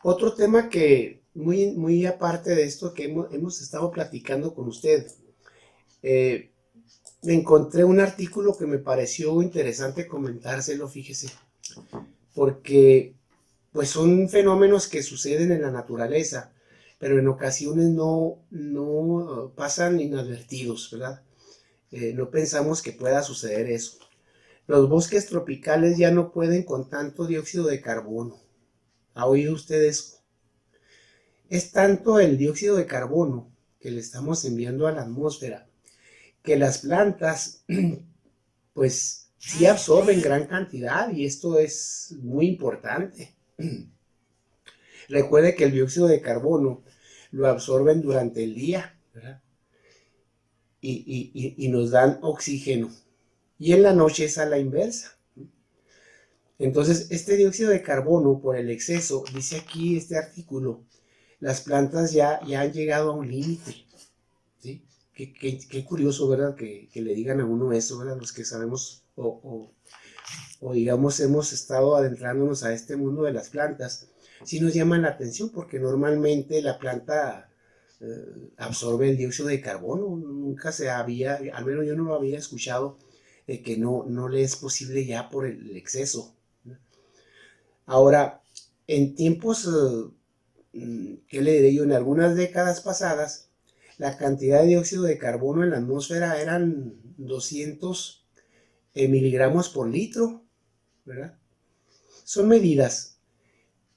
Otro tema que muy aparte de esto que hemos estado platicando con usted, eh, encontré un artículo que me pareció interesante comentárselo, fíjese, porque pues son fenómenos que suceden en la naturaleza, pero en ocasiones no pasan inadvertidos, ¿verdad? No pensamos que pueda suceder eso. Los bosques tropicales ya no pueden con tanto dióxido de carbono. ¿Ha oído usted eso? Es tanto el dióxido de carbono que le estamos enviando a la atmósfera que las plantas pues sí absorben gran cantidad y esto es muy importante. Recuerde que el dióxido de carbono lo absorben durante el día, ¿verdad? Y nos dan oxígeno. Y en la noche es a la inversa. Entonces, este dióxido de carbono, por el exceso, dice aquí este artículo, las plantas ya han llegado a un límite, ¿sí? Qué curioso, ¿verdad? Que le digan a uno eso, ¿verdad? Los que sabemos o digamos hemos estado adentrándonos a este mundo de las plantas, sí nos llama la atención porque normalmente la planta absorbe el dióxido de carbono, nunca se había, al menos yo no lo había escuchado, que no le es posible ya por el exceso. Ahora, en tiempos, ¿qué le diré yo? En algunas décadas pasadas, la cantidad de dióxido de carbono en la atmósfera eran 200 miligramos por litro, ¿verdad? Son medidas,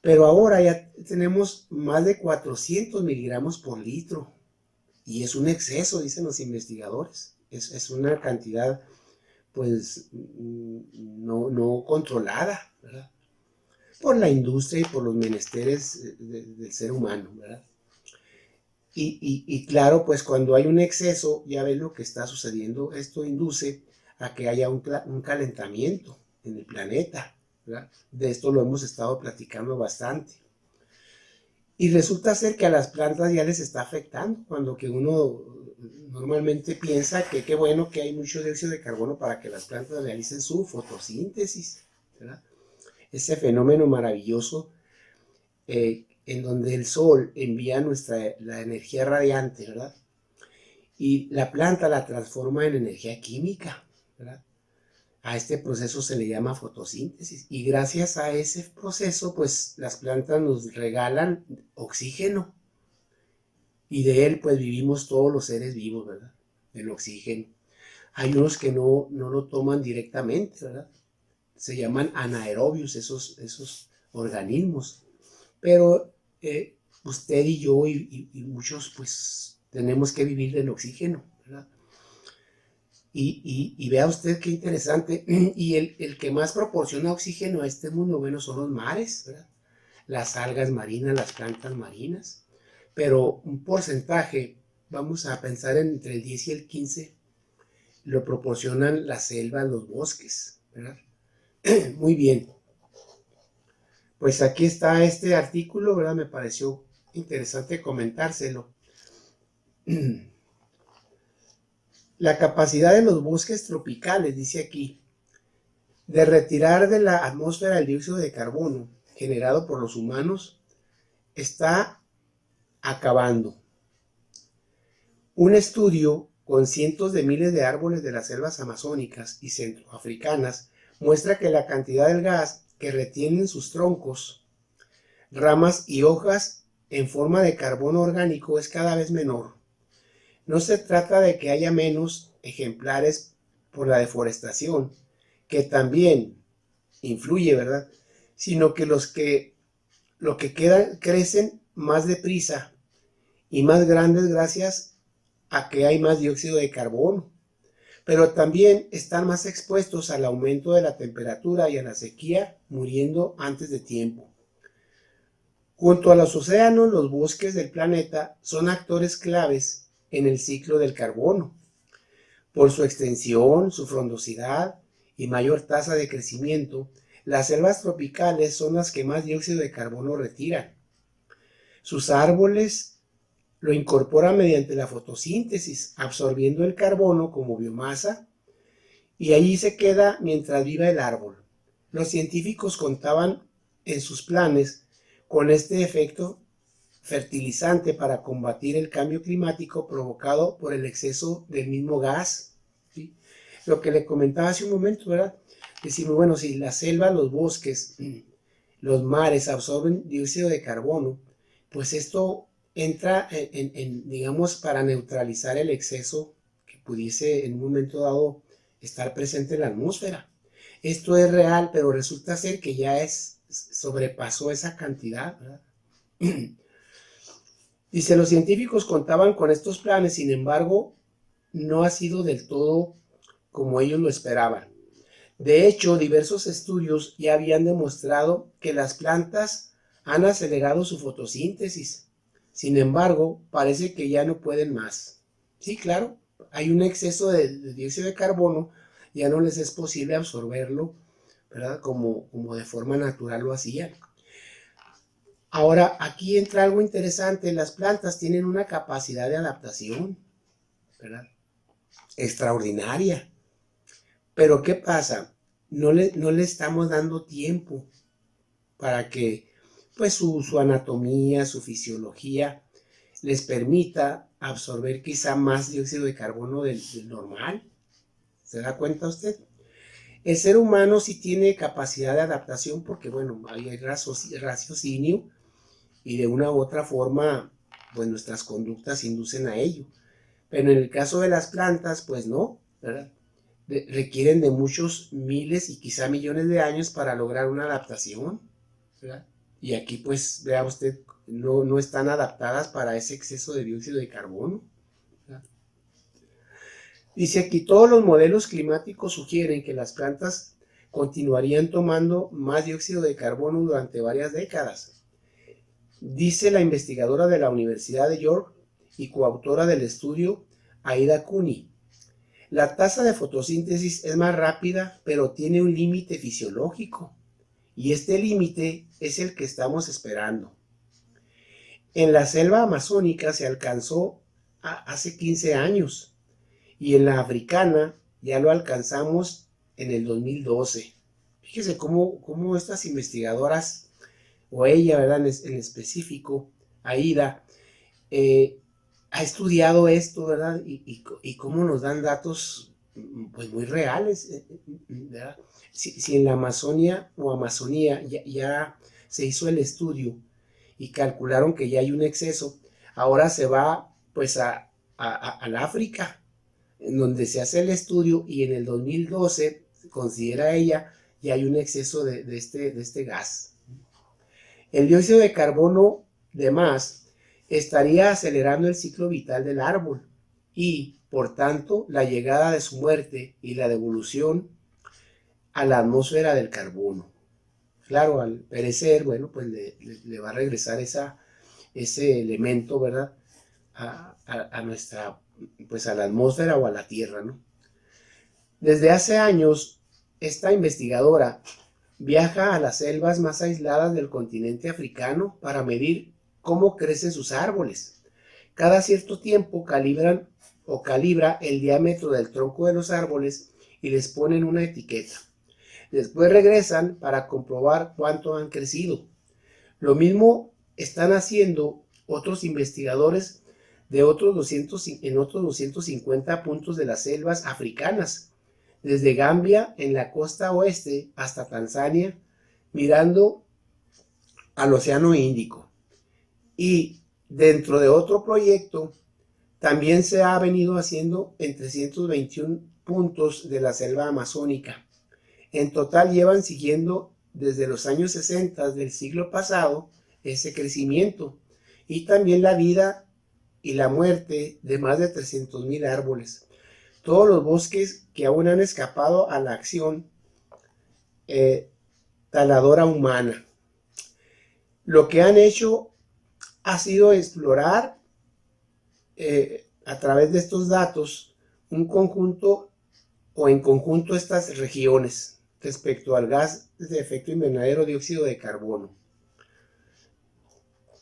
pero ahora ya tenemos más de 400 miligramos por litro y es un exceso, dicen los investigadores. Es una cantidad, pues, no controlada, ¿verdad? Por la industria y por los menesteres del ser humano, ¿verdad? Y claro, pues cuando hay un exceso, ya ves lo que está sucediendo, esto induce a que haya un calentamiento en el planeta, ¿verdad? De esto lo hemos estado platicando bastante. Y resulta ser que a las plantas ya les está afectando, cuando que uno normalmente piensa que qué bueno que hay mucho dióxido de carbono para que las plantas realicen su fotosíntesis, ¿verdad? Ese fenómeno maravilloso en donde el sol envía la energía radiante, ¿verdad? Y la planta la transforma en energía química, ¿verdad? A este proceso se le llama fotosíntesis y gracias a ese proceso, pues las plantas nos regalan oxígeno y de él pues vivimos todos los seres vivos, ¿verdad? Del oxígeno. Hay unos que no lo toman directamente, ¿verdad? Se llaman anaerobios esos organismos. Pero usted y yo y muchos pues tenemos que vivir del oxígeno, ¿verdad? Y vea usted qué interesante. Y el que más proporciona oxígeno a este mundo, bueno, son los mares, ¿verdad? Las algas marinas, las plantas marinas. Pero un porcentaje, vamos a pensar entre el 10 y el 15, lo proporcionan las selvas, los bosques, ¿verdad? Muy bien. Pues aquí está este artículo, ¿verdad? Me pareció interesante comentárselo. La capacidad de los bosques tropicales, dice aquí, de retirar de la atmósfera el dióxido de carbono generado por los humanos está acabando. Un estudio con cientos de miles de árboles de las selvas amazónicas y centroafricanas muestra que la cantidad del gas que retienen sus troncos, ramas y hojas en forma de carbono orgánico es cada vez menor. No se trata de que haya menos ejemplares por la deforestación, que también influye, ¿verdad? Sino que lo que quedan crecen más deprisa y más grandes gracias a que hay más dióxido de carbono, pero también están más expuestos al aumento de la temperatura y a la sequía, muriendo antes de tiempo. Junto a los océanos, los bosques del planeta son actores claves en el ciclo del carbono. Por su extensión, su frondosidad y mayor tasa de crecimiento, las selvas tropicales son las que más dióxido de carbono retiran. Sus árboles lo incorporan mediante la fotosíntesis, absorbiendo el carbono como biomasa, y allí se queda mientras viva el árbol. Los científicos contaban en sus planes con este efecto fertilizante para combatir el cambio climático provocado por el exceso del mismo gas, ¿sí? Lo que le comentaba hace un momento, ¿verdad? Decimos, bueno, si la selva, los bosques, los mares absorben dióxido de carbono, pues esto entra digamos, para neutralizar el exceso que pudiese en un momento dado estar presente en la atmósfera. Esto es real, pero resulta ser que ya sobrepasó esa cantidad, ¿verdad? Dice, los científicos contaban con estos planes, sin embargo, no ha sido del todo como ellos lo esperaban. De hecho, diversos estudios ya habían demostrado que las plantas han acelerado su fotosíntesis. Sin embargo, parece que ya no pueden más. Sí, claro, hay un exceso de dióxido de carbono, ya no les es posible absorberlo, ¿verdad? Como de forma natural lo hacían. Ahora, aquí entra algo interesante. Las plantas tienen una capacidad de adaptación, ¿verdad? Extraordinaria. Pero ¿qué pasa? No le estamos dando tiempo para que pues su anatomía, su fisiología les permita absorber quizá más dióxido de carbono del normal. ¿Se da cuenta usted? El ser humano sí tiene capacidad de adaptación porque, bueno, hay raciocinio y de una u otra forma, pues nuestras conductas inducen a ello. Pero en el caso de las plantas, pues no, ¿verdad? Requieren de muchos miles y quizá millones de años para lograr una adaptación, ¿verdad? Y aquí pues vea usted, no están adaptadas para ese exceso de dióxido de carbono, ¿verdad? Dice aquí, todos los modelos climáticos sugieren que las plantas continuarían tomando más dióxido de carbono durante varias décadas. Dice la investigadora de la Universidad de York y coautora del estudio, Aida Cooney. La tasa de fotosíntesis es más rápida, pero tiene un límite fisiológico. Y este límite es el que estamos esperando. En la selva amazónica se alcanzó hace 15 años y en la africana ya lo alcanzamos en el 2012. Fíjese cómo estas investigadoras, o ella, ¿verdad? En específico, Aida, ha estudiado esto, ¿verdad? Y cómo nos dan datos pues muy reales, ¿verdad? Si en la Amazonia o Amazonía ya se hizo el estudio y calcularon que ya hay un exceso, ahora se va pues al África, en donde se hace el estudio y en el 2012, considera ella, ya hay un exceso de este gas. El dióxido de carbono de más estaría acelerando el ciclo vital del árbol y, por tanto, la llegada de su muerte y la devolución a la atmósfera del carbono. Claro, al perecer, bueno, pues le va a regresar ese elemento, ¿verdad? A nuestra, pues a la atmósfera o a la Tierra, ¿no? Desde hace años, esta investigadora viaja a las selvas más aisladas del continente africano para medir cómo crecen sus árboles. Cada cierto tiempo calibra el diámetro del tronco de los árboles y les ponen una etiqueta. Después regresan para comprobar cuánto han crecido. Lo mismo están haciendo otros investigadores en otros 250 puntos de las selvas africanas, desde Gambia en la costa oeste hasta Tanzania, mirando al Océano Índico. Y dentro de otro proyecto, también se ha venido haciendo en 321 puntos de la selva amazónica. En total llevan siguiendo desde los años 60 del siglo pasado ese crecimiento y también la vida y la muerte de más de 300,000 árboles. Todos los bosques que aún han escapado a la acción taladora humana. Lo que han hecho ha sido explorar a través de estos datos un conjunto o en conjunto estas regiones respecto al gas de efecto invernadero dióxido de carbono.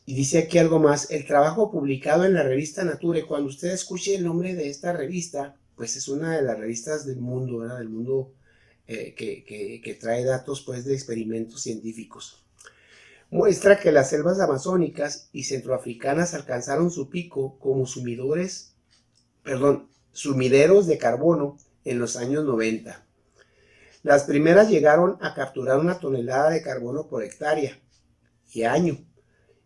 Y dice aquí algo más, el trabajo publicado en la revista Nature, cuando usted escuche el nombre de esta revista, pues es una de las revistas del mundo, ¿verdad? Del mundo que trae datos pues de experimentos científicos. muestra que las selvas amazónicas y centroafricanas alcanzaron su pico como sumideros de carbono en los años 90. Las primeras llegaron a capturar 1 tonelada de carbono por hectárea y año,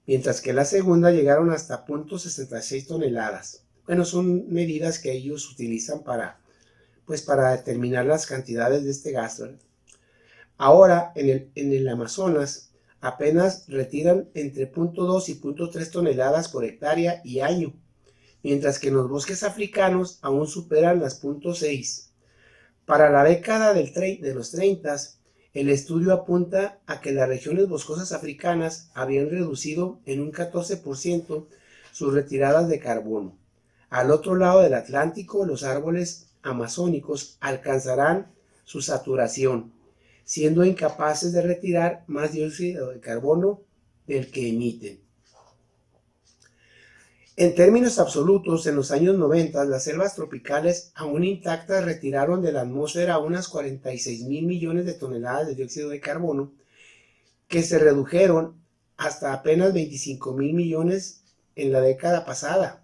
mientras que las segundas llegaron hasta 0.66 toneladas. Bueno, son medidas que ellos utilizan para determinar las cantidades de este gas, ¿verdad? Ahora, en el Amazonas, apenas retiran entre 0.2 y 0.3 toneladas por hectárea y año, mientras que en los bosques africanos aún superan las 0.6. Para la década de los 30, el estudio apunta a que las regiones boscosas africanas habían reducido en un 14% sus retiradas de carbono. Al otro lado del Atlántico, los árboles amazónicos alcanzarán su saturación, siendo incapaces de retirar más dióxido de carbono del que emiten. En términos absolutos, en los años 90, las selvas tropicales aún intactas retiraron de la atmósfera unas 46,000 millones de toneladas de dióxido de carbono, que se redujeron hasta apenas 25,000 millones en la década pasada.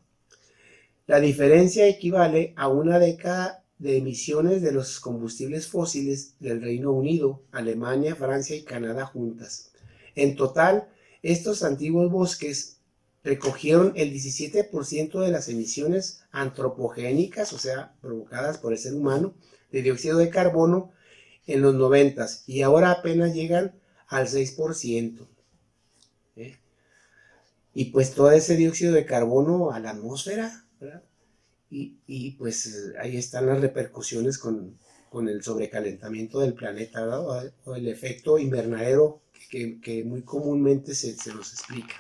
La diferencia equivale a una década de emisiones de los combustibles fósiles del Reino Unido, Alemania, Francia y Canadá juntas. En total, estos antiguos bosques recogieron el 17% de las emisiones antropogénicas, o sea, provocadas por el ser humano, de dióxido de carbono en los 90 y ahora apenas llegan al 6%. Y pues todo ese dióxido de carbono a la atmósfera, ¿verdad? Y pues ahí están las repercusiones con el sobrecalentamiento del planeta, ¿verdad? O el efecto invernadero que muy comúnmente se nos explica.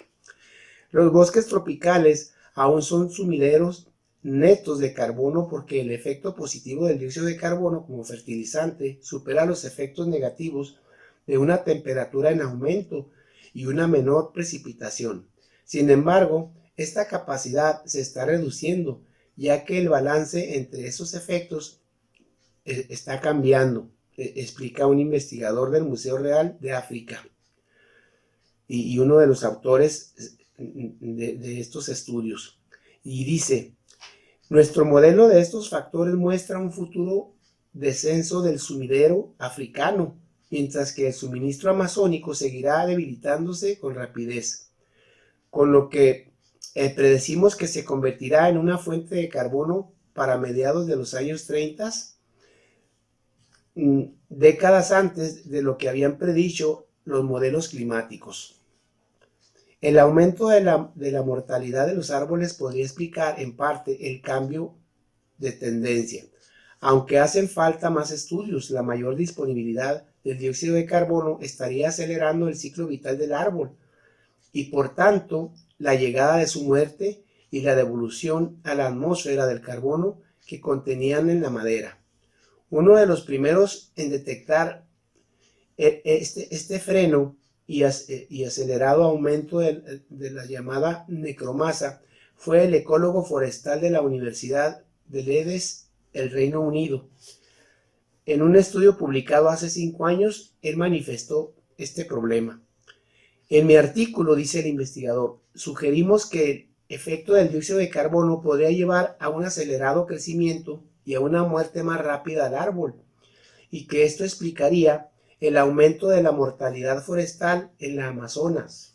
Los bosques tropicales aún son sumideros netos de carbono porque el efecto positivo del dióxido de carbono como fertilizante supera los efectos negativos de una temperatura en aumento y una menor precipitación. Sin embargo, esta capacidad se está reduciendo, ya que el balance entre esos efectos está cambiando, explica un investigador del Museo Real de África y uno de los autores de estos estudios. Y dice, nuestro modelo de estos factores muestra un futuro descenso del sumidero africano, mientras que el suministro amazónico seguirá debilitándose con rapidez, con lo que predecimos que se convertirá en una fuente de carbono para mediados de los años 30, décadas antes de lo que habían predicho los modelos climáticos. El aumento de la mortalidad de los árboles podría explicar en parte el cambio de tendencia, aunque hacen falta más estudios. La mayor disponibilidad del dióxido de carbono estaría acelerando el ciclo vital del árbol y por tanto la llegada de su muerte y la devolución a la atmósfera del carbono que contenían en la madera. Uno de los primeros en detectar este freno y acelerado aumento de la llamada necromasa fue el ecólogo forestal de la Universidad de Leeds, el Reino Unido. En un estudio publicado hace 5 años, él manifestó este problema. En mi artículo, dice el investigador, sugerimos que el efecto del dióxido de carbono podría llevar a un acelerado crecimiento y a una muerte más rápida del árbol, y que esto explicaría el aumento de la mortalidad forestal en la Amazonas.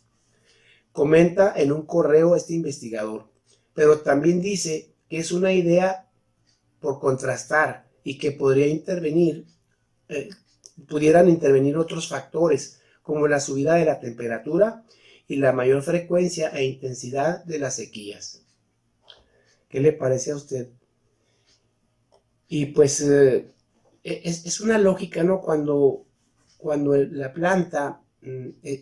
Comenta en un correo este investigador, pero también dice que es una idea por contrastar y que pudieran intervenir otros factores como la subida de la temperatura y la mayor frecuencia e intensidad de las sequías. ¿Qué le parece a usted? Y pues es una lógica, ¿no? Cuando la planta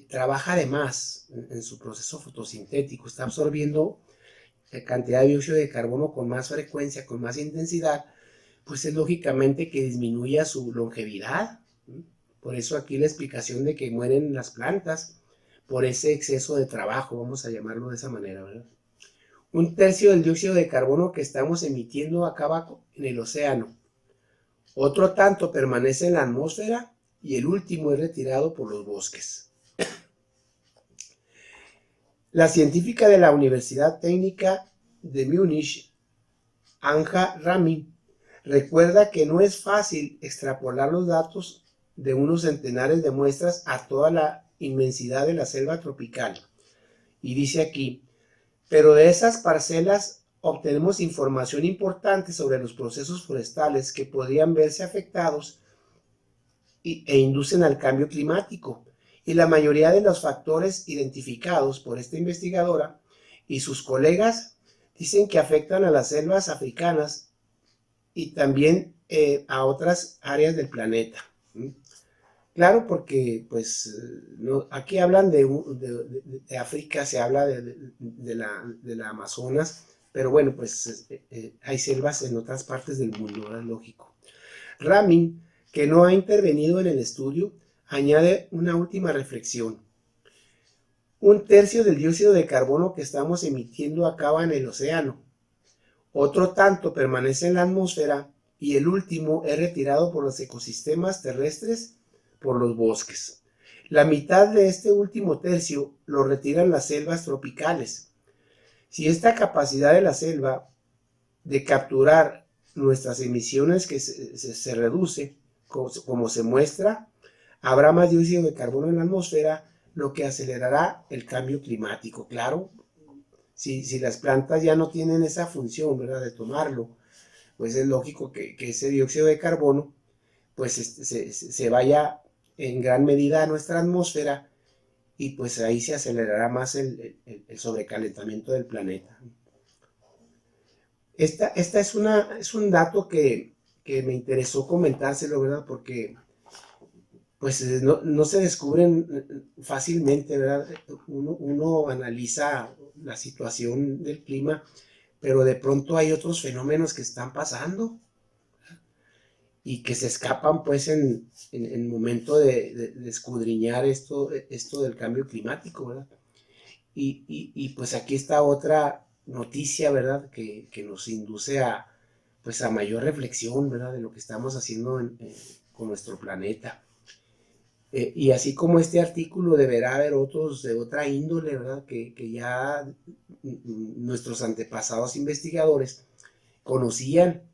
trabaja de más en su proceso fotosintético, está absorbiendo cantidad de dióxido de carbono con más frecuencia, con más intensidad, pues es lógicamente que disminuya su longevidad. Por eso aquí la explicación de que mueren las plantas por ese exceso de trabajo, vamos a llamarlo de esa manera, ¿verdad? 1/3 del dióxido de carbono que estamos emitiendo acaba en el océano. Otro tanto permanece en la atmósfera y el último es retirado por los bosques. La científica de la Universidad Técnica de Múnich, Anja Rami, recuerda que no es fácil extrapolar los datos de unos centenares de muestras a toda la inmensidad de la selva tropical. Y dice aquí, pero de esas parcelas obtenemos información importante sobre los procesos forestales que podrían verse afectados e inducen al cambio climático. Y la mayoría de los factores identificados por esta investigadora y sus colegas dicen que afectan a las selvas africanas y también a otras áreas del planeta. Claro, porque pues no, aquí hablan de África, se habla de la Amazonas, pero bueno, pues hay selvas en otras partes del mundo, ¿no? Es lógico. Ramin, que no ha intervenido en el estudio, añade una última reflexión. Un tercio del dióxido de carbono que estamos emitiendo acaba en el océano. Otro tanto permanece en la atmósfera y el último es retirado por los ecosistemas terrestres, por los bosques. La mitad de este último tercio lo retiran las selvas tropicales. Si esta capacidad de la selva de capturar nuestras emisiones que se reduce, como se muestra, habrá más dióxido de carbono en la atmósfera, lo que acelerará el cambio climático. Claro, si las plantas ya no tienen esa función, ¿verdad?, de tomarlo, pues es lógico que ese dióxido de carbono pues se vaya en gran medida a nuestra atmósfera y pues ahí se acelerará más el sobrecalentamiento del planeta. Esta es un dato que me interesó comentárselo, ¿verdad? Porque pues no se descubren fácilmente, ¿verdad? Uno analiza la situación del clima, pero de pronto hay otros fenómenos que están pasando y que se escapan pues en el momento de escudriñar esto del cambio climático, ¿verdad? Y pues aquí está otra noticia, ¿verdad? Que nos induce pues a mayor reflexión, ¿verdad? De lo que estamos haciendo con nuestro planeta. Y así como este artículo, deberá haber otros de otra índole, ¿verdad? Que ya nuestros antepasados investigadores conocían,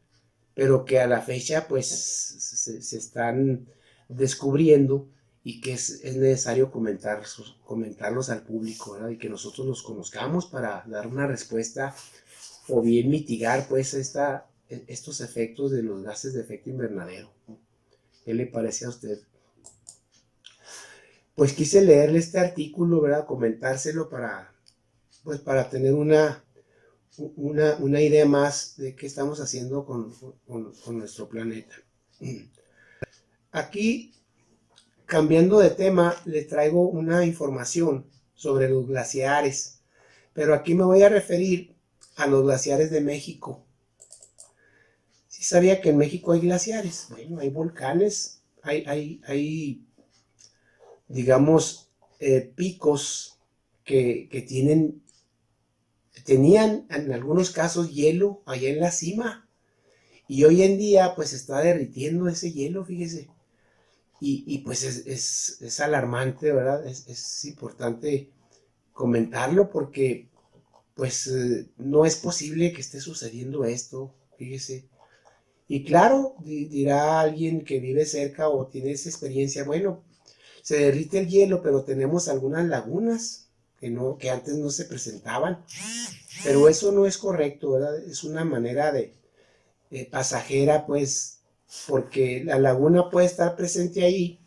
pero que a la fecha pues se están descubriendo y que es necesario comentarlos al público, ¿verdad? Y que nosotros los conozcamos para dar una respuesta o bien mitigar pues estos efectos de los gases de efecto invernadero. ¿Qué le parece a usted? Pues quise leerle este artículo, ¿verdad? Comentárselo pues para tener una idea más de qué estamos haciendo con nuestro planeta. Aquí, cambiando de tema, le traigo una información sobre los glaciares, pero aquí me voy a referir a los glaciares de México. ¿Sí sabía que en México hay glaciares? Bueno, hay volcanes, hay digamos, picos que tenían en algunos casos hielo allá en la cima, y hoy en día pues está derritiendo ese hielo, fíjese, y pues es alarmante, ¿verdad? Es importante comentarlo porque pues no es posible que esté sucediendo esto, fíjese. Y claro, dirá alguien que vive cerca o tiene esa experiencia, bueno, se derrite el hielo, pero tenemos algunas lagunas que antes no se presentaban. Pero eso no es correcto, ¿verdad? Es una manera de pasajera, pues, porque la laguna puede estar presente ahí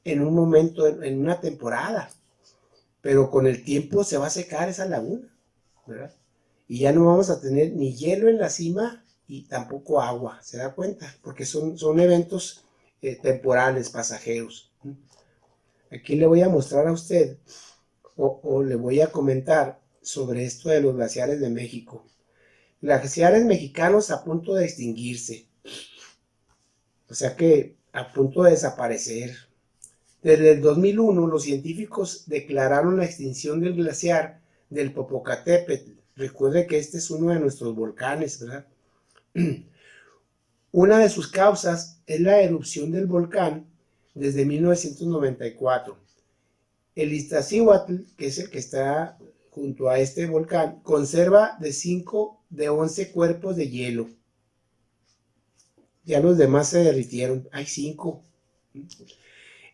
en un momento, en una temporada, pero con el tiempo se va a secar esa laguna, ¿verdad? Y ya no vamos a tener ni hielo en la cima y tampoco agua, ¿se da cuenta? Porque son eventos temporales, pasajeros. Aquí le voy a mostrar a usted o le voy a comentar sobre esto de los glaciares de México. Glaciares mexicanos a punto de extinguirse, o sea que a punto de desaparecer. Desde el 2001 los científicos declararon la extinción del glaciar del Popocatépetl. Recuerde que este es uno de nuestros volcanes, ¿verdad? Una de sus causas es la erupción del volcán desde 1994. El Iztaccíhuatl, que es el que está junto a este volcán, conserva de 5 de 11 cuerpos de hielo. Ya los demás se derritieron, hay 5.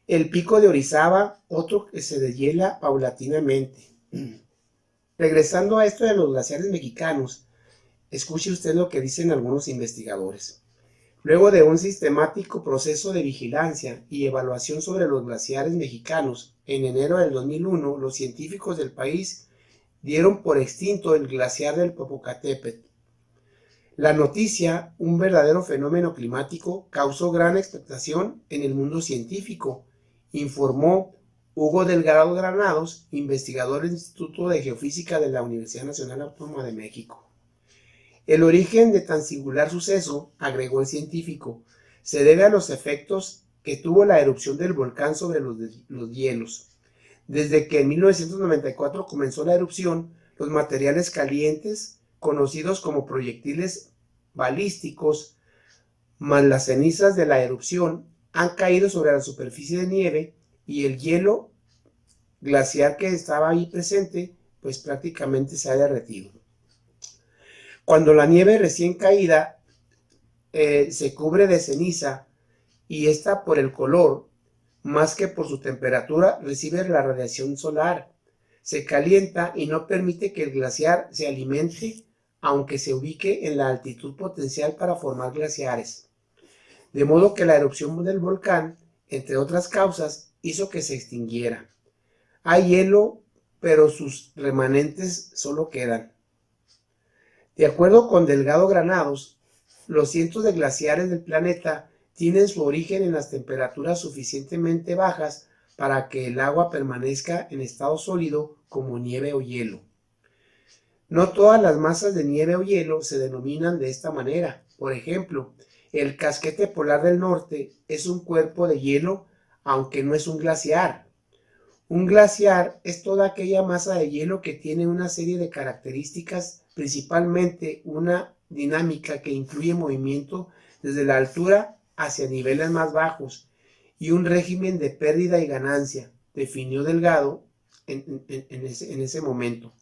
El pico de Orizaba, otro que se deshiela paulatinamente. Regresando a esto de los glaciares mexicanos, escuche usted lo que dicen algunos investigadores. Luego de un sistemático proceso de vigilancia y evaluación sobre los glaciares mexicanos, en enero del 2001, los científicos del país dieron por extinto el glaciar del Popocatépetl. La noticia, un verdadero fenómeno climático, causó gran expectación en el mundo científico, informó Hugo Delgado Granados, investigador del Instituto de Geofísica de la Universidad Nacional Autónoma de México. El origen de tan singular suceso, agregó el científico, se debe a los efectos que tuvo la erupción del volcán sobre los hielos. Desde que en 1994 comenzó la erupción, los materiales calientes, conocidos como proyectiles balísticos, más las cenizas de la erupción, han caído sobre la superficie de nieve y el hielo glaciar que estaba ahí presente, pues prácticamente se ha derretido. Cuando la nieve recién caída se cubre de ceniza y esta por el color, más que por su temperatura, recibe la radiación solar. Se calienta y no permite que el glaciar se alimente, aunque se ubique en la altitud potencial para formar glaciares. De modo que la erupción del volcán, entre otras causas, hizo que se extinguiera. Hay hielo, pero sus remanentes solo quedan. De acuerdo con Delgado Granados, los cientos de glaciares del planeta tienen su origen en las temperaturas suficientemente bajas para que el agua permanezca en estado sólido como nieve o hielo. No todas las masas de nieve o hielo se denominan de esta manera. Por ejemplo, el casquete polar del norte es un cuerpo de hielo, aunque no es un glaciar. Un glaciar es toda aquella masa de hielo que tiene una serie de características, principalmente una dinámica que incluye movimiento desde la altura hacia niveles más bajos y un régimen de pérdida y ganancia, definió Delgado en ese momento.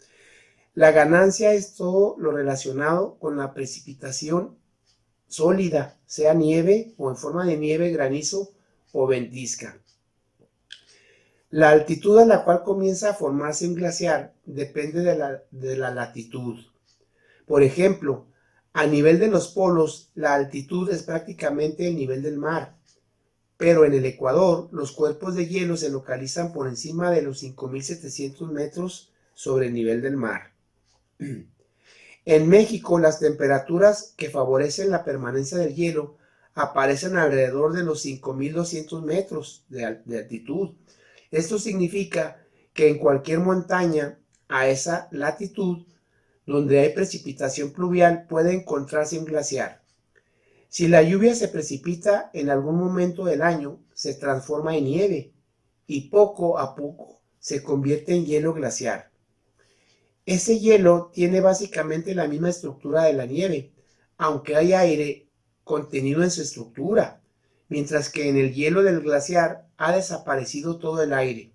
La ganancia es todo lo relacionado con la precipitación sólida, sea nieve o en forma de nieve, granizo o ventisca. La altitud a la cual comienza a formarse un glaciar depende de la latitud. Por ejemplo, a nivel de los polos, la altitud es prácticamente el nivel del mar, pero en el Ecuador los cuerpos de hielo se localizan por encima de los 5.700 metros sobre el nivel del mar. En México, las temperaturas que favorecen la permanencia del hielo aparecen alrededor de los 5.200 metros de altitud. Esto significa que en cualquier montaña a esa latitud, donde hay precipitación pluvial, puede encontrarse un glaciar. Si la lluvia se precipita en algún momento del año, se transforma en nieve y poco a poco se convierte en hielo glaciar. Ese hielo tiene básicamente la misma estructura de la nieve, aunque hay aire contenido en su estructura, mientras que en el hielo del glaciar ha desaparecido todo el aire.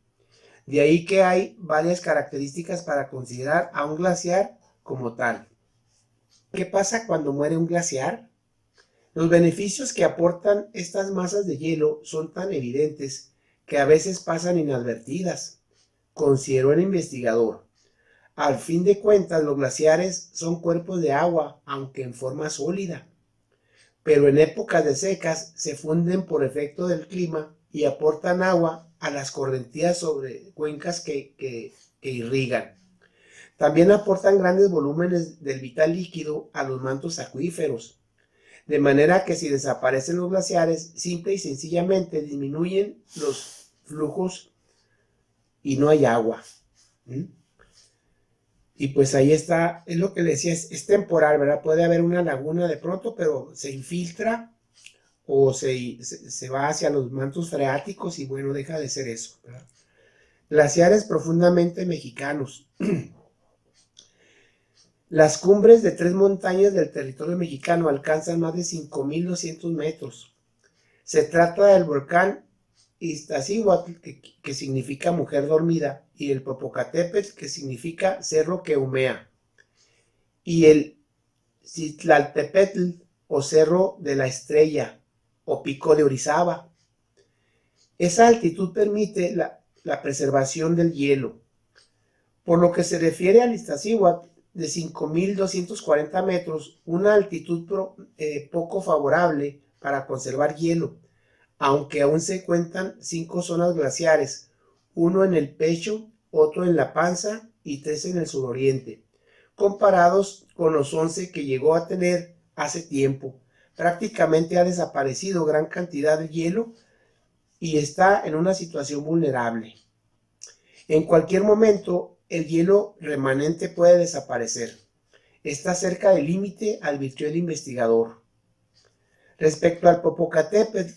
De ahí que hay varias características para considerar a un glaciar como tal. ¿Qué pasa cuando muere un glaciar? Los beneficios que aportan estas masas de hielo son tan evidentes que a veces pasan inadvertidas, consideró el investigador. Al fin de cuentas, los glaciares son cuerpos de agua, aunque en forma sólida, pero en épocas de secas se funden por efecto del clima y aportan agua a las correntías sobre cuencas que irrigan. También aportan grandes volúmenes del vital líquido a los mantos acuíferos, de manera que si desaparecen los glaciares, simple y sencillamente disminuyen los flujos y no hay agua. Y pues ahí está, es lo que le decía, es temporal, ¿verdad? Puede haber una laguna de pronto, pero se infiltra o se va hacia los mantos freáticos y bueno, deja de ser eso, ¿verdad? Glaciares profundamente mexicanos. Las cumbres de 3 montañas del territorio mexicano alcanzan más de 5.200 metros. Se trata del volcán Iztaccíhuatl, que significa mujer dormida, y el Popocatépetl, que significa cerro que humea, y el Citlaltépetl, o cerro de la estrella, o pico de Orizaba. Esa altitud permite la preservación del hielo. Por lo que se refiere al Iztaccíhuatl, de 5.240 metros, una altitud poco favorable para conservar hielo, aunque aún se cuentan 5 zonas glaciares, uno en el pecho, otro en la panza y 3 en el suroriente, comparados con los 11 que llegó a tener hace tiempo. Prácticamente ha desaparecido gran cantidad de hielo y está en una situación vulnerable. En cualquier momento, el hielo remanente puede desaparecer. Está cerca del límite, advirtió el investigador. Respecto al Popocatépetl,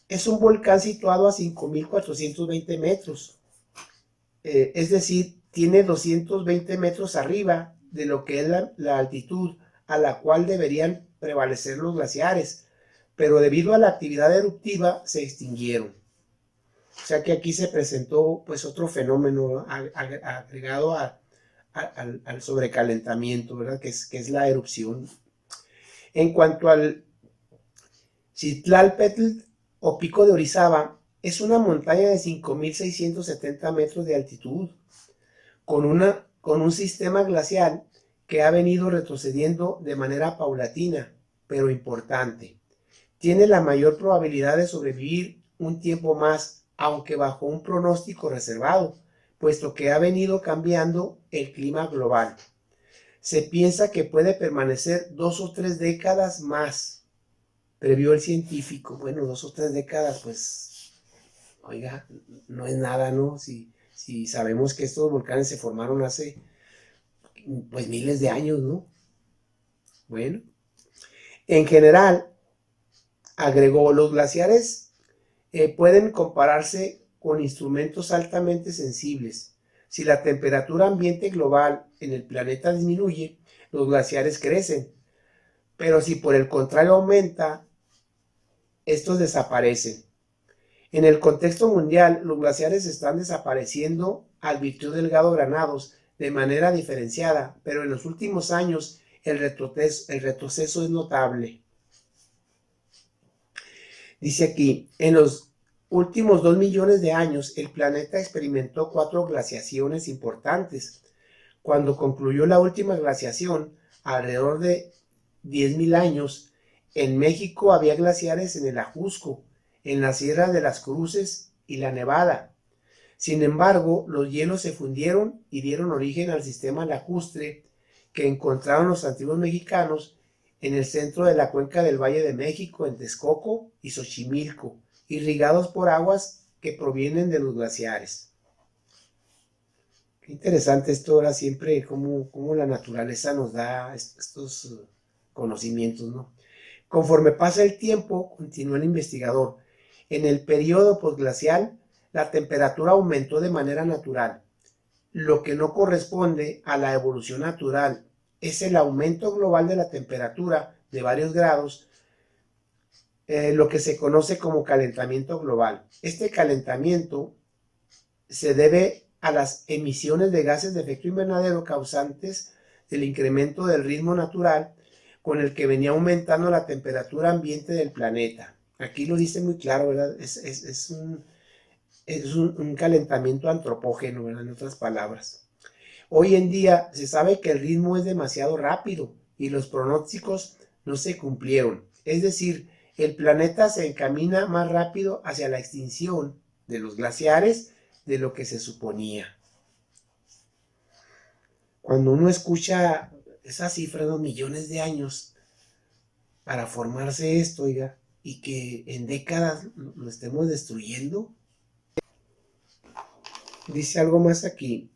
es un volcán situado a 5.420 metros, es decir, tiene 220 metros arriba de lo que es la altitud a la cual deberían prevalecer los glaciares, pero debido a la actividad eruptiva se extinguieron. O sea que aquí se presentó pues otro fenómeno agregado al sobrecalentamiento, ¿verdad? Que es la erupción. En cuanto al Citlaltépetl o Pico de Orizaba, es una montaña de 5.670 metros de altitud, con un sistema glacial que ha venido retrocediendo de manera paulatina, pero importante. Tiene la mayor probabilidad de sobrevivir un tiempo más, aunque bajo un pronóstico reservado, puesto que ha venido cambiando el clima global. Se piensa que puede permanecer 2 o 3 décadas más, previó el científico. Bueno, 2 o 3 décadas, pues, oiga, no es nada, ¿no? Si sabemos que estos volcanes se formaron hace, pues, miles de años, ¿no? Bueno, en general, agregó, los glaciares pueden compararse con instrumentos altamente sensibles. Si la temperatura ambiente global en el planeta disminuye, los glaciares crecen, pero si por el contrario aumenta, estos desaparecen. En el contexto mundial, los glaciares están desapareciendo, advirtió Delgado Granados, de manera diferenciada, pero en los últimos años el retroceso es notable. Dice aquí, en los últimos 2 millones de años, el planeta experimentó 4 glaciaciones importantes. Cuando concluyó la última glaciación, alrededor de 10.000 años, en México había glaciares en el Ajusco, en la Sierra de las Cruces y la Nevada. Sin embargo, los hielos se fundieron y dieron origen al sistema lacustre que encontraron los antiguos mexicanos en el centro de la cuenca del Valle de México, en Texcoco y Xochimilco, irrigados por aguas que provienen de los glaciares. Qué interesante esto ahora siempre, cómo la naturaleza nos da estos conocimientos, ¿no? Conforme pasa el tiempo, continúa el investigador, en el periodo posglacial, la temperatura aumentó de manera natural. Lo que no corresponde a la evolución natural es el aumento global de la temperatura de varios grados, lo que se conoce como calentamiento global. Este calentamiento se debe a las emisiones de gases de efecto invernadero causantes del incremento del ritmo natural con el que venía aumentando la temperatura ambiente del planeta. Aquí lo dice muy claro, ¿verdad? Es un calentamiento antropógeno, ¿verdad? En otras palabras. Hoy en día se sabe que el ritmo es demasiado rápido y los pronósticos no se cumplieron. Es decir, el planeta se encamina más rápido hacia la extinción de los glaciares de lo que se suponía. Cuando uno escucha esas cifras, 2 millones de años para formarse esto, oiga, y que en décadas lo estemos destruyendo. Dice algo más aquí.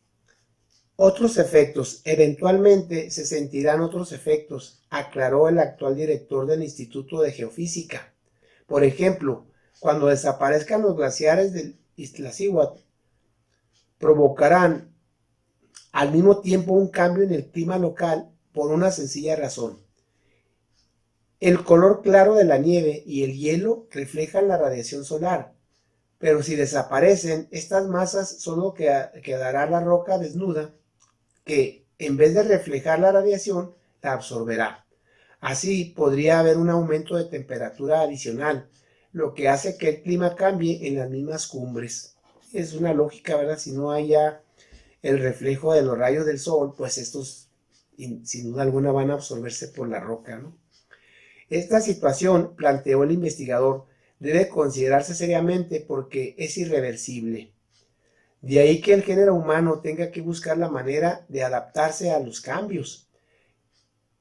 Otros efectos, eventualmente se sentirán otros efectos, aclaró el actual director del Instituto de Geofísica. Por ejemplo, cuando desaparezcan los glaciares del Iztaccíhuatl, provocarán al mismo tiempo un cambio en el clima local por una sencilla razón. El color claro de la nieve y el hielo reflejan la radiación solar, Pero si desaparecen estas masas, solo quedará la roca desnuda que, en vez de reflejar la radiación, la absorberá. Así podría haber un aumento de temperatura adicional, lo que hace que el clima cambie en las mismas cumbres. Es una lógica, ¿verdad? Si no haya el reflejo de los rayos del sol, pues estos sin duda alguna van a absorberse por la roca, ¿no? Esta situación, planteó el investigador, debe considerarse seriamente porque es irreversible. De ahí que el género humano tenga que buscar la manera de adaptarse a los cambios,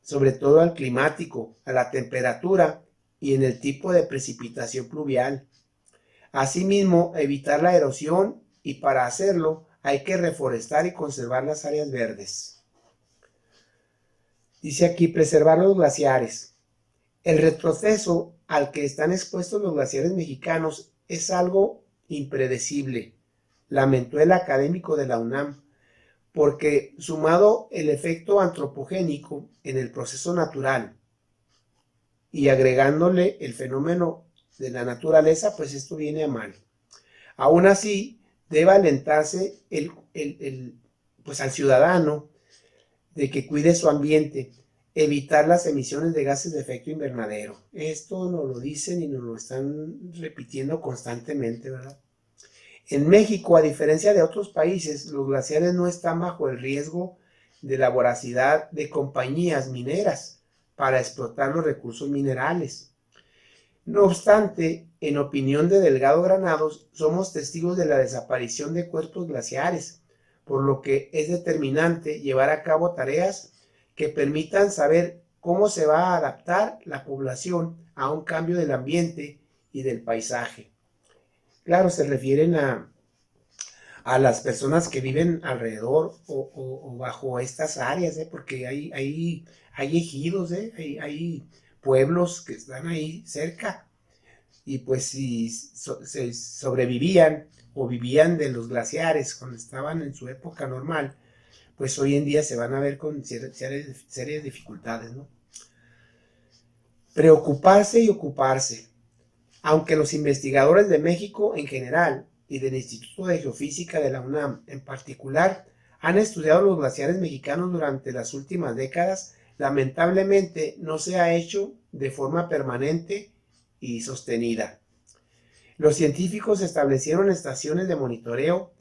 sobre todo al climático, a la temperatura y en el tipo de precipitación pluvial. Asimismo, evitar la erosión, y para hacerlo hay que reforestar y conservar las áreas verdes. Dice aquí, preservar los glaciares. El retroceso al que están expuestos los glaciares mexicanos es algo impredecible, lamentó el académico de la UNAM, porque sumado el efecto antropogénico en el proceso natural y agregándole el fenómeno de la naturaleza, pues esto viene a mal. Aún así, debe alentarse pues al ciudadano de que cuide su ambiente, evitar las emisiones de gases de efecto invernadero. Esto nos lo dicen y nos lo están repitiendo constantemente, ¿verdad? En México, a diferencia de otros países, los glaciares no están bajo el riesgo de la voracidad de compañías mineras para explotar los recursos minerales. No obstante, en opinión de Delgado Granados, somos testigos de la desaparición de cuerpos glaciares, por lo que es determinante llevar a cabo tareas que permitan saber cómo se va a adaptar la población a un cambio del ambiente y del paisaje. Claro, se refieren a las personas que viven alrededor o bajo estas áreas, porque hay ejidos, hay pueblos que están ahí cerca, y pues si se sobrevivían o vivían de los glaciares cuando estaban en su época normal, pues hoy en día se van a ver con serias dificultades, ¿no? Preocuparse y ocuparse. Aunque los investigadores de México en general y del Instituto de Geofísica de la UNAM en particular han estudiado los glaciares mexicanos durante las últimas décadas, lamentablemente no se ha hecho de forma permanente y sostenida. Los científicos establecieron estaciones de monitoreo,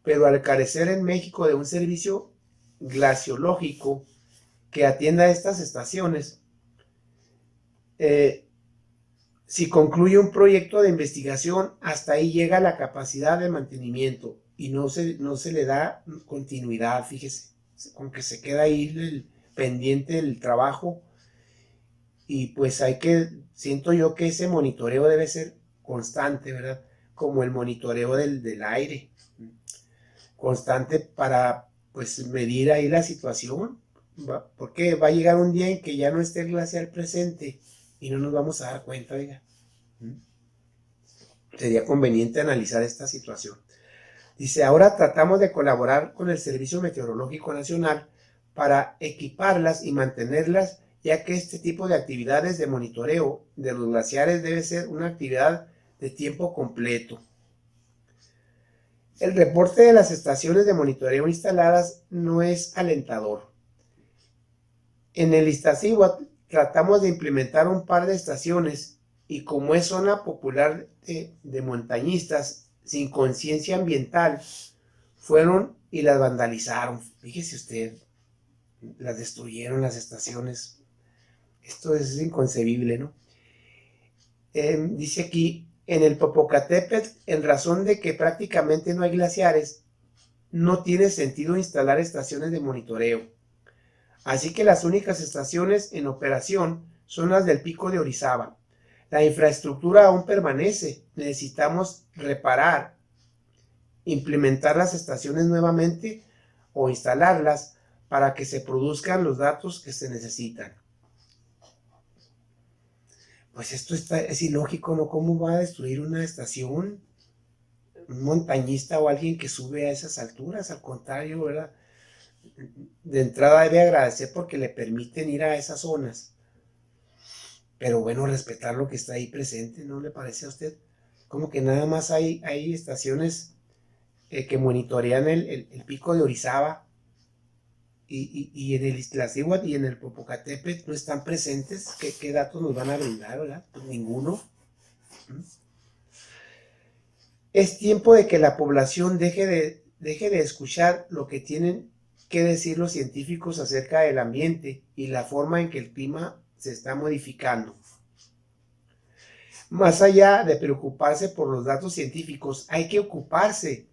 pero al carecer en México de un servicio glaciológico que atienda a estas estaciones, si concluye un proyecto de investigación, hasta ahí llega la capacidad de mantenimiento y no se le da continuidad, fíjese, con que se queda ahí pendiente del trabajo, y pues siento yo que ese monitoreo debe ser constante, ¿verdad? Como el monitoreo del aire, constante para pues medir ahí la situación, porque va a llegar un día en que ya no esté el glaciar presente y no nos vamos a dar cuenta, oiga. Sería conveniente analizar esta situación. Dice, ahora tratamos de colaborar con el Servicio Meteorológico Nacional para equiparlas y mantenerlas, ya que este tipo de actividades de monitoreo de los glaciares debe ser una actividad de tiempo completo. El reporte de las estaciones de monitoreo instaladas no es alentador. En el Iztaccíhuatl tratamos de implementar un par de estaciones y como es zona popular de montañistas sin conciencia ambiental, fueron y las vandalizaron. Fíjese usted, las destruyeron las estaciones. Esto es inconcebible, ¿no? Dice aquí, en el Popocatépetl, en razón de que prácticamente no hay glaciares, no tiene sentido instalar estaciones de monitoreo. Así que las únicas estaciones en operación son las del Pico de Orizaba. La infraestructura aún permanece. Necesitamos reparar, implementar las estaciones nuevamente o instalarlas para que se produzcan los datos que se necesitan. Pues esto es ilógico, ¿no? ¿Cómo va a destruir una estación un montañista o alguien que sube a esas alturas? Al contrario, ¿verdad? De entrada debe agradecer porque le permiten ir a esas zonas. Pero bueno, respetar lo que está ahí presente, ¿no le parece a usted? como que nada más hay estaciones que monitorean el pico de Orizaba y en el Iztaccíhuatl y en el Popocatépetl no están presentes. ¿Qué datos nos van a brindar, verdad? Pues ninguno. Es tiempo de que la población deje de escuchar lo que tienen que decir los científicos acerca del ambiente y la forma en que el clima se está modificando. Más allá de preocuparse por los datos científicos, hay que ocuparse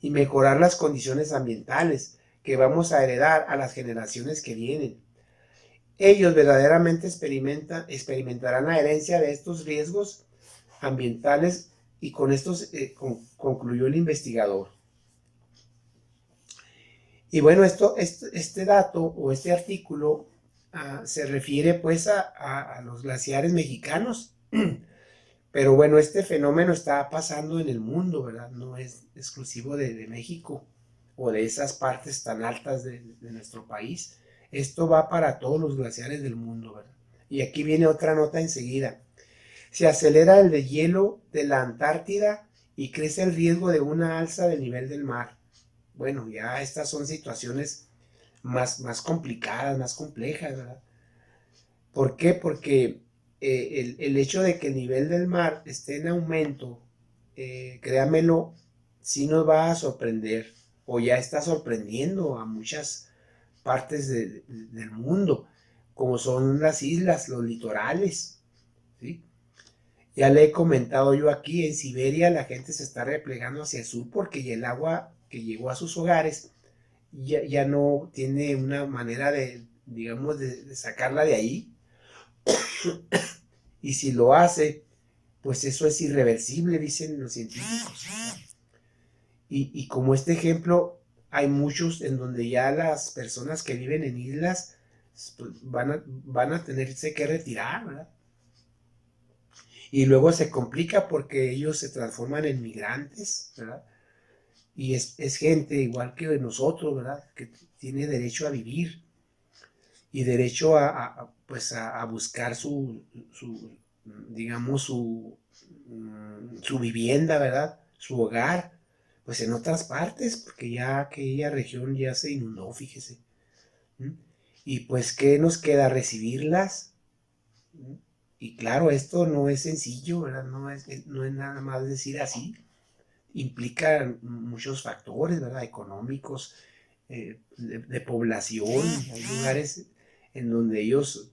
y mejorar las condiciones ambientales que vamos a heredar a las generaciones que vienen. Ellos verdaderamente experimentarán la herencia de estos riesgos ambientales y con esto concluyó el investigador. Y bueno, este dato o este artículo se refiere pues a los glaciares mexicanos, pero bueno, este fenómeno está pasando en el mundo, ¿verdad? No es exclusivo de México o de esas partes tan altas de nuestro país. Esto va para todos los glaciares del mundo, ¿verdad? Y aquí viene otra nota enseguida. Se acelera el deshielo de la Antártida y crece el riesgo de una alza del nivel del mar. Bueno, ya estas son situaciones más complicadas, más complejas, ¿verdad? ¿Por qué? Porque el hecho de que el nivel del mar esté en aumento, créamelo, sí nos va a sorprender, o ya está sorprendiendo a muchas partes del mundo, como son las islas, los litorales, ¿sí? Ya le he comentado yo aquí, en Siberia la gente se está replegando hacia el sur porque el agua que llegó a sus hogares ya no tiene una manera de, digamos, de sacarla de ahí. Y si lo hace, pues eso es irreversible, dicen los científicos. Y como este ejemplo, hay muchos en donde ya las personas que viven en islas pues, van a tenerse que retirar, ¿verdad? Y luego se complica porque ellos se transforman en migrantes, ¿verdad? Y es gente igual que nosotros, ¿verdad? Que tiene derecho a vivir y derecho pues a buscar digamos, su vivienda, ¿verdad? Su hogar, pues en otras partes, porque ya aquella región ya se inundó, fíjese. ¿Mm? Y pues, ¿qué nos queda? Recibirlas. ¿Mm? Y claro, esto no es sencillo, ¿verdad? No es nada más decir así. Implica muchos factores, ¿verdad? Económicos, de población. Hay lugares en donde ellos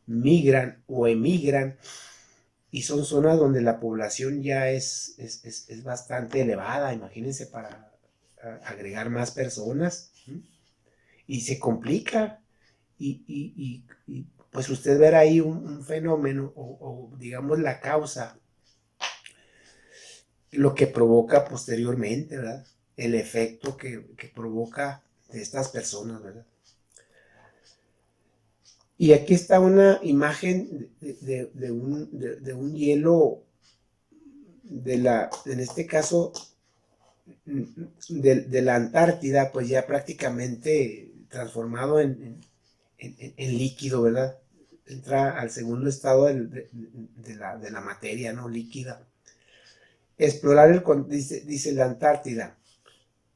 migran o emigran y son zonas donde la población ya es bastante elevada, imagínense, para agregar más personas, ¿sí? Y se complica y pues usted verá ahí un fenómeno o digamos la causa, lo que provoca posteriormente, ¿verdad? El efecto que provoca de estas personas, ¿verdad? Y aquí está una imagen de un hielo en este caso, de la Antártida, pues ya prácticamente transformado en líquido, ¿verdad? Entra al segundo estado de la materia, ¿no? Líquida. Explorar dice la Antártida.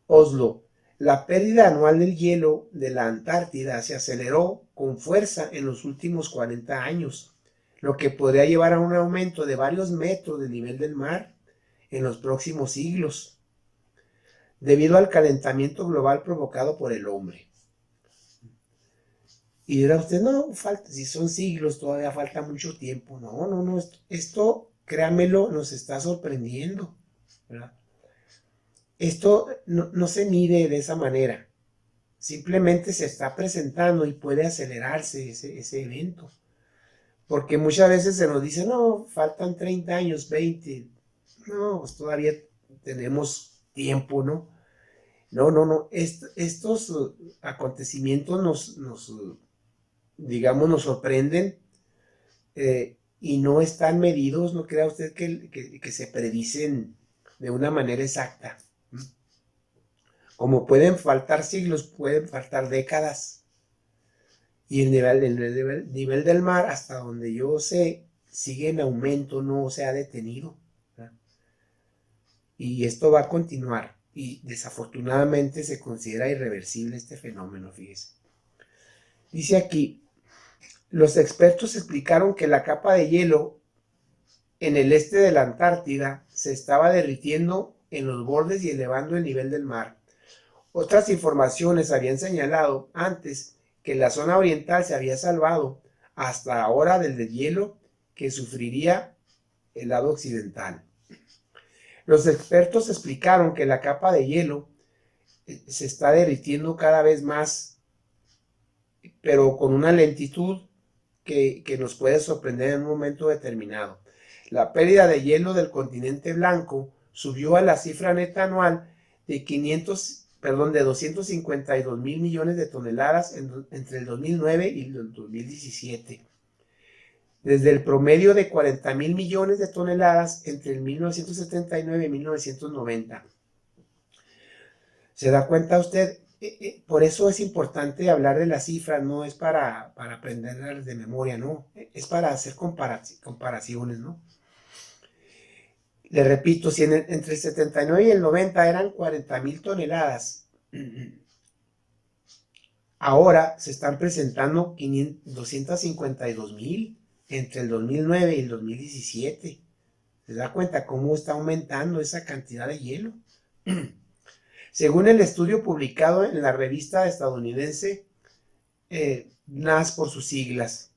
Oslo. La pérdida anual del hielo de la Antártida se aceleró con fuerza en los últimos 40 años, lo que podría llevar a un aumento de varios metros del nivel del mar en los próximos siglos, debido al calentamiento global provocado por el hombre. Y dirá usted, no, falta, si son siglos, todavía falta mucho tiempo. No, esto créamelo, nos está sorprendiendo, ¿verdad? Esto no se mide de esa manera, simplemente se está presentando y puede acelerarse ese evento. Porque muchas veces se nos dice, no, faltan 30 años, 20, no, pues todavía tenemos tiempo, ¿no? No, estos acontecimientos digamos, nos sorprenden y no están medidos, no crea usted que se predicen de una manera exacta. Como pueden faltar siglos, pueden faltar décadas. Y el nivel del mar, hasta donde yo sé, sigue en aumento, no se ha detenido, ¿verdad? y esto va a continuar. Y desafortunadamente se considera irreversible este fenómeno, fíjese. Dice aquí, los expertos explicaron que la capa de hielo en el este de la Antártida se estaba derritiendo en los bordes y elevando el nivel del mar. Otras informaciones habían señalado antes que la zona oriental se había salvado hasta ahora del deshielo que sufriría el lado occidental. Los expertos explicaron que la capa de hielo se está derritiendo cada vez más, pero con una lentitud que nos puede sorprender en un momento determinado. La pérdida de hielo del continente blanco subió a la cifra neta anual de 252 mil millones de toneladas entre el 2009 y el 2017. Desde el promedio de 40 mil millones de toneladas entre el 1979 y 1990. ¿Se da cuenta usted? Por eso es importante hablar de las cifras, no es para aprenderlas de memoria, no, es para hacer comparaciones, ¿no? Le repito, si entre el 79 y el 90 eran 40 mil toneladas, ahora se están presentando 252 mil entre el 2009 y el 2017. ¿Se da cuenta cómo está aumentando esa cantidad de hielo? Según el estudio publicado en la revista estadounidense NAS por sus siglas,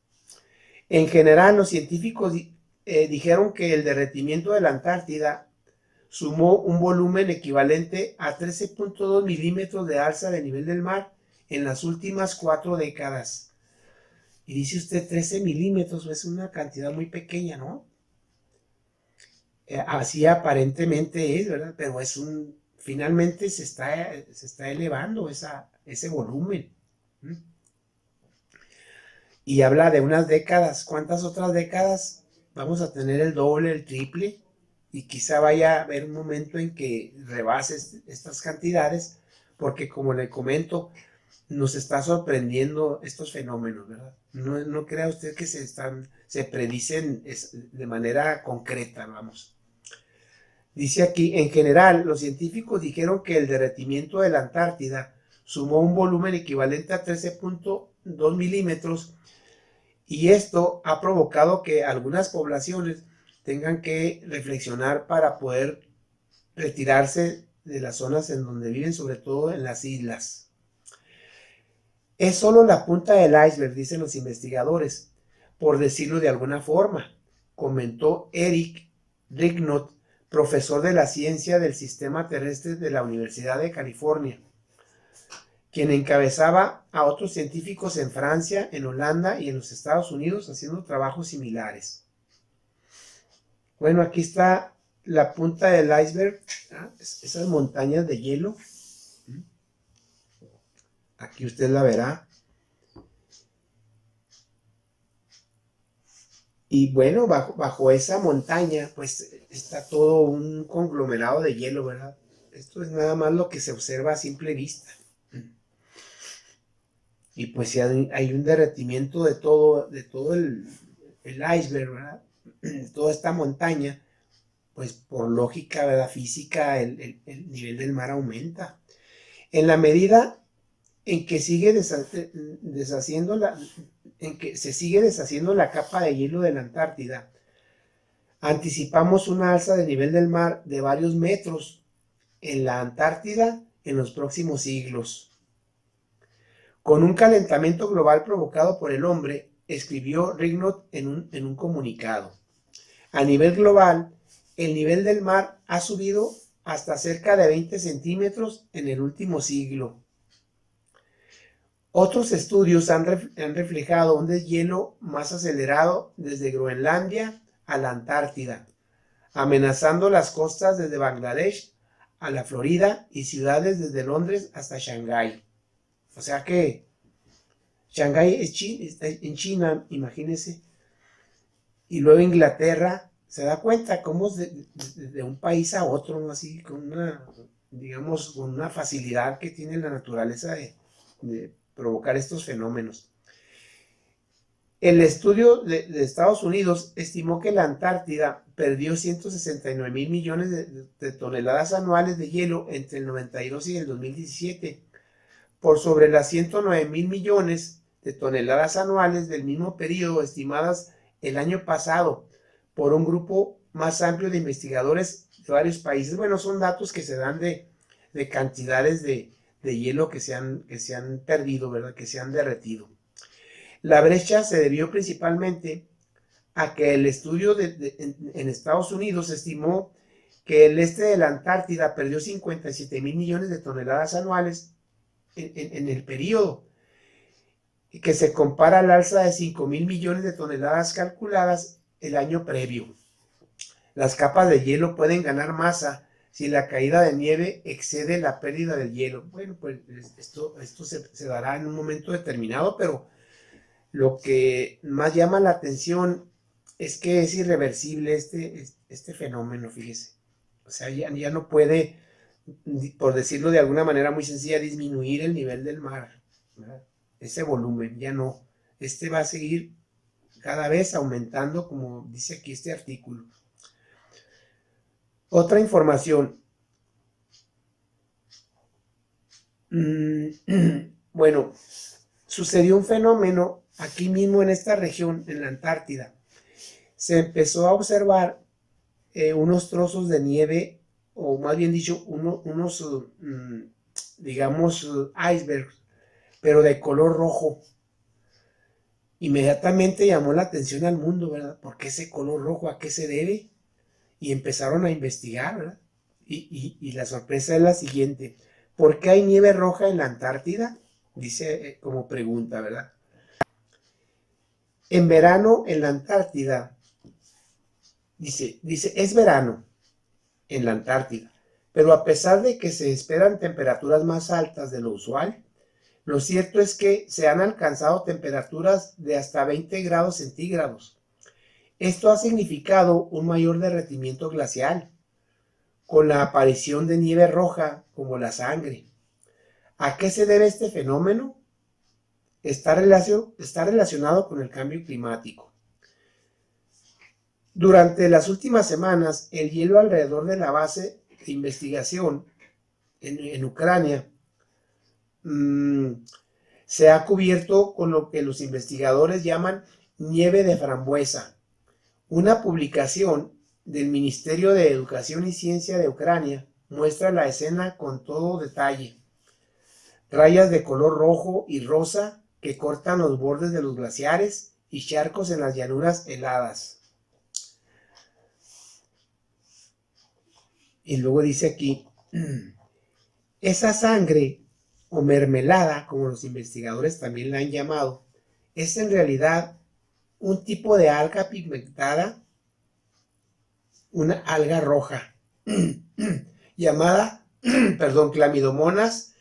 en general los científicos dijeron que el derretimiento de la Antártida sumó un volumen equivalente a 13.2 milímetros de alza de nivel del mar en las últimas 4 décadas. Y dice usted 13 milímetros, es una cantidad muy pequeña, ¿no? Así aparentemente es, ¿verdad? Pero finalmente se está elevando ese volumen. Y habla de unas décadas. ¿Cuántas otras décadas? Vamos a tener el doble, el triple, y quizá vaya a haber un momento en que rebase estas cantidades, porque como le comento, nos está sorprendiendo estos fenómenos, ¿verdad? No crea usted que se predicen de manera concreta, vamos. Dice aquí, en general, los científicos dijeron que el derretimiento de la Antártida sumó un volumen equivalente a 13.2 milímetros y esto ha provocado que algunas poblaciones tengan que reflexionar para poder retirarse de las zonas en donde viven, sobre todo en las islas. Es solo la punta del iceberg, dicen los investigadores, por decirlo de alguna forma, comentó Eric Rignot, profesor de la ciencia del sistema terrestre de la Universidad de California, quien encabezaba a otros científicos en Francia, en Holanda y en los Estados Unidos haciendo trabajos similares. Bueno, aquí está la punta del iceberg, esas montañas de hielo. Aquí usted la verá. Y bueno, bajo esa montaña, pues está todo un conglomerado de hielo, ¿verdad? Esto es nada más lo que se observa a simple vista. Y pues si hay un derretimiento de todo el iceberg, ¿verdad? De toda esta montaña, pues por lógica, ¿verdad? Física, el nivel del mar aumenta. En la medida en que se sigue deshaciendo la capa de hielo de la Antártida, anticipamos una alza del nivel del mar de varios metros en la Antártida en los próximos siglos. Con un calentamiento global provocado por el hombre, escribió Rignot en un comunicado. A nivel global, el nivel del mar ha subido hasta cerca de 20 centímetros en el último siglo. Otros estudios han reflejado un deshielo más acelerado desde Groenlandia a la Antártida, amenazando las costas desde Bangladesh a la Florida y ciudades desde Londres hasta Shanghái. O sea que Shanghái está en China, imagínense. Y luego Inglaterra, se da cuenta cómo de un país a otro, ¿no? Así con una facilidad que tiene la naturaleza de provocar estos fenómenos. El estudio de Estados Unidos estimó que la Antártida perdió 169 mil millones de toneladas anuales de hielo entre el 92 y el 2017, por sobre las 109 mil millones de toneladas anuales del mismo periodo estimadas el año pasado por un grupo más amplio de investigadores de varios países. Bueno, son datos que se dan de cantidades de hielo que se han perdido, ¿verdad? Que se han derretido. La brecha se debió principalmente a que el estudio en Estados Unidos estimó que el este de la Antártida perdió 57 mil millones de toneladas anuales en el periodo, que se compara al alza de 5 mil millones de toneladas calculadas el año previo. Las capas de hielo pueden ganar masa si la caída de nieve excede la pérdida del hielo. Bueno, pues esto se dará en un momento determinado, pero lo que más llama la atención es que es irreversible este fenómeno, fíjese. O sea, ya no puede, por decirlo de alguna manera muy sencilla, disminuir el nivel del mar, ¿verdad? Ese volumen, ya no. Va a seguir cada vez aumentando, como dice aquí este artículo. Otra información. Bueno, sucedió un fenómeno aquí mismo en esta región, en la Antártida. Se empezó a observar unos trozos de nieve, o más bien dicho, unos, digamos, icebergs, pero de color rojo. Inmediatamente llamó la atención al mundo, ¿verdad? ¿Por qué ese color rojo? ¿A qué se debe? Y empezaron a investigar, ¿verdad? Y la sorpresa es la siguiente. ¿Por qué hay nieve roja en la Antártida? Dice como pregunta, ¿verdad? En verano en la Antártida, dice, es verano en la Antártida, pero a pesar de que se esperan temperaturas más altas de lo usual, lo cierto es que se han alcanzado temperaturas de hasta 20 grados centígrados. Esto ha significado un mayor derretimiento glacial, con la aparición de nieve roja como la sangre. ¿A qué se debe este fenómeno? Está relacionado con el cambio climático. Durante las últimas semanas, el hielo alrededor de la base de investigación en Ucrania se ha cubierto con lo que los investigadores llaman nieve de frambuesa. Una publicación del Ministerio de Educación y Ciencia de Ucrania muestra la escena con todo detalle. Rayas de color rojo y rosa que cortan los bordes de los glaciares y charcos en las llanuras heladas. Y luego dice aquí, esa sangre o mermelada, como los investigadores también la han llamado, es en realidad un tipo de alga pigmentada, una alga roja, llamada, Clamidomonas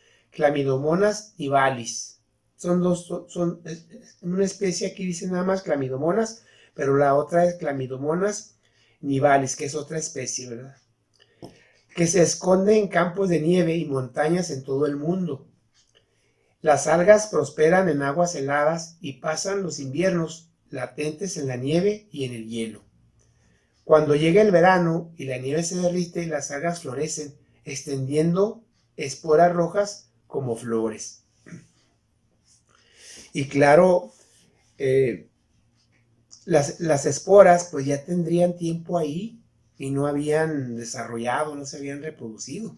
nivalis. Son una especie, aquí dice nada más Clamidomonas, pero la otra es Clamidomonas nivalis, que es otra especie, ¿verdad? Que se esconde en campos de nieve y montañas en todo el mundo. Las algas prosperan en aguas heladas y pasan los inviernos latentes en la nieve y en el hielo. Cuando llega el verano y la nieve se derrite, las algas florecen, extendiendo esporas rojas como flores. Y claro, las esporas pues ya tendrían tiempo ahí y no habían desarrollado, no se habían reproducido.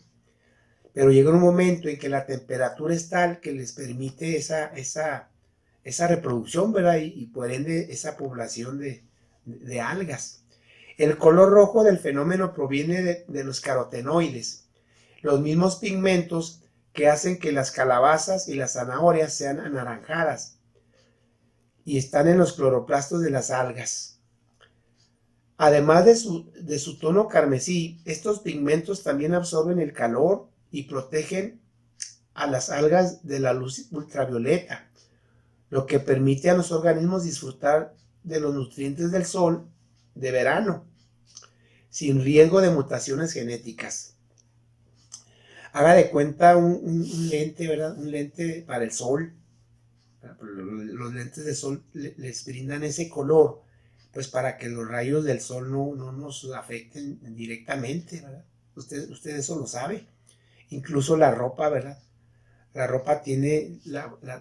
Pero llega un momento en que la temperatura es tal que les permite esa reproducción, ¿verdad? Y por ende esa población de algas. El color rojo del fenómeno proviene de los carotenoides, los mismos pigmentos que hacen que las calabazas y las zanahorias sean anaranjadas y están en los cloroplastos de las algas. Además de su tono carmesí, estos pigmentos también absorben el calor y protegen a las algas de la luz ultravioleta, lo que permite a los organismos disfrutar de los nutrientes del sol de verano, sin riesgo de mutaciones genéticas. Haga de cuenta un lente, ¿verdad? Un lente para el sol. Los lentes de sol les brindan ese color, pues para que los rayos del sol no nos afecten directamente, ¿verdad? Usted eso lo sabe. Incluso la ropa, ¿verdad? La ropa tiene,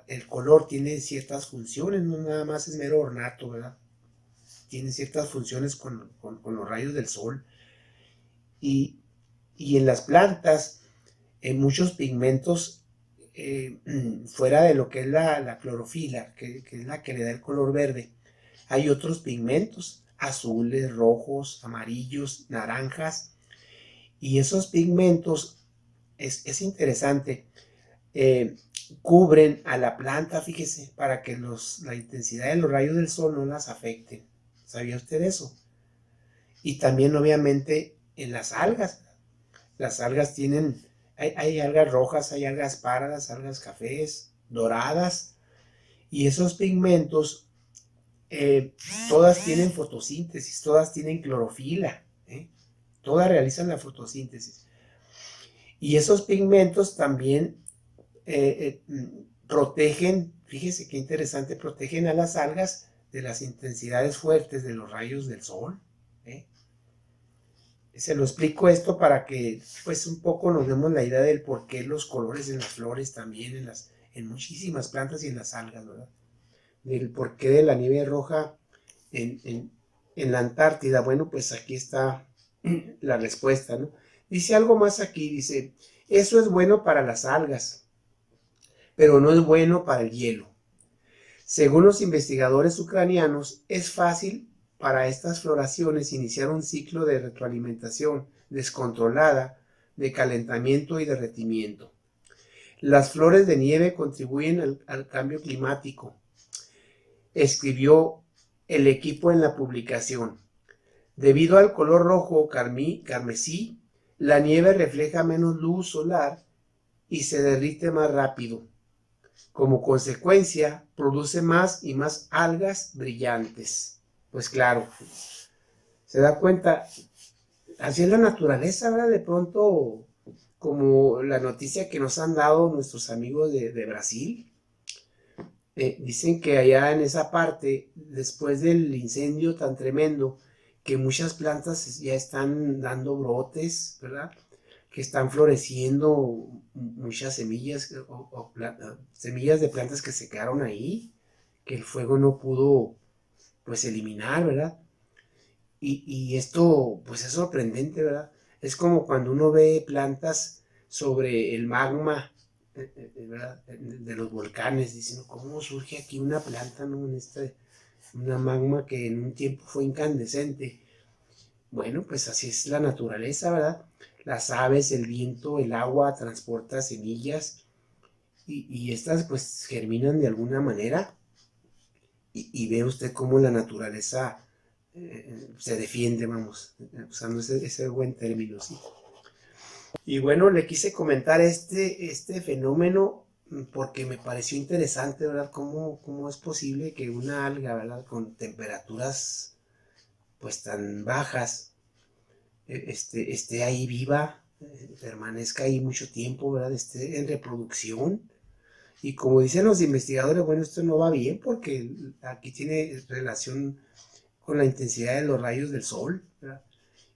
el color tiene ciertas funciones, no nada más es mero ornato, ¿verdad? Tiene ciertas funciones con los rayos del sol. Y, y en las plantas, en muchos pigmentos, fuera de lo que es la clorofila, que es la que le da el color verde, hay otros pigmentos, azules, rojos, amarillos, naranjas, y esos pigmentos, es interesante, cubren a la planta, fíjese, para que la intensidad de los rayos del sol no las afecten. ¿Sabía usted eso? Y también obviamente en las algas tienen, hay algas rojas, hay algas pardas, algas cafés, doradas, y esos pigmentos, todas tienen fotosíntesis, todas tienen clorofila, todas realizan la fotosíntesis. Y esos pigmentos también protegen, fíjese qué interesante, protegen a las algas de las intensidades fuertes de los rayos del sol. Se lo explico esto para que pues un poco nos demos la idea del por qué los colores en las flores también, en muchísimas plantas y en las algas, ¿verdad? Del porqué de la nieve roja en la Antártida. Bueno, pues aquí está la respuesta, ¿no? Dice algo más aquí, dice, eso es bueno para las algas, pero no es bueno para el hielo. Según los investigadores ucranianos, es fácil para estas floraciones iniciar un ciclo de retroalimentación descontrolada de calentamiento y derretimiento. Las flores de nieve contribuyen al cambio climático, escribió el equipo en la publicación. Debido al color rojo carmesí, la nieve refleja menos luz solar y se derrite más rápido. Como consecuencia, produce más y más algas brillantes. Pues claro, se da cuenta, así es la naturaleza, ¿verdad? De pronto, como la noticia que nos han dado nuestros amigos de Brasil, dicen que allá en esa parte, después del incendio tan tremendo, que muchas plantas ya están dando brotes, ¿verdad? Que están floreciendo muchas semillas semillas de plantas que se quedaron ahí, que el fuego no pudo pues eliminar, ¿verdad? Y esto pues es sorprendente, ¿verdad? Es como cuando uno ve plantas sobre el magma, ¿verdad? De los volcanes, diciendo, ¿cómo surge aquí una planta, ¿no? Una magma que en un tiempo fue incandescente. Bueno, pues así es la naturaleza, ¿verdad? Las aves, el viento, el agua transporta semillas y estas pues germinan de alguna manera y ve usted cómo la naturaleza se defiende, vamos, usando ese buen término, ¿sí? Y bueno, le quise comentar este fenómeno porque me pareció interesante, ¿verdad? ¿Cómo es posible que una alga, ¿verdad? Con temperaturas pues tan bajas, esté ahí viva, permanezca ahí mucho tiempo, ¿verdad? Esté en reproducción. Y como dicen los investigadores, bueno, esto no va bien porque aquí tiene relación con la intensidad de los rayos del sol, ¿verdad?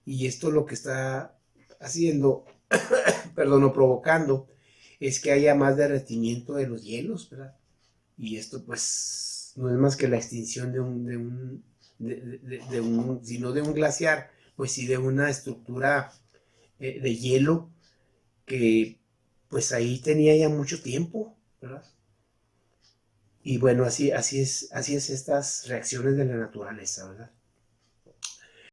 Y esto lo que está haciendo, perdón, o provocando, es que haya más derretimiento de los hielos, ¿verdad? Y esto pues no es más que la extinción sino de un glaciar, pues sí de una estructura de hielo que pues ahí tenía ya mucho tiempo, ¿verdad? Y bueno, así es estas reacciones de la naturaleza, ¿verdad?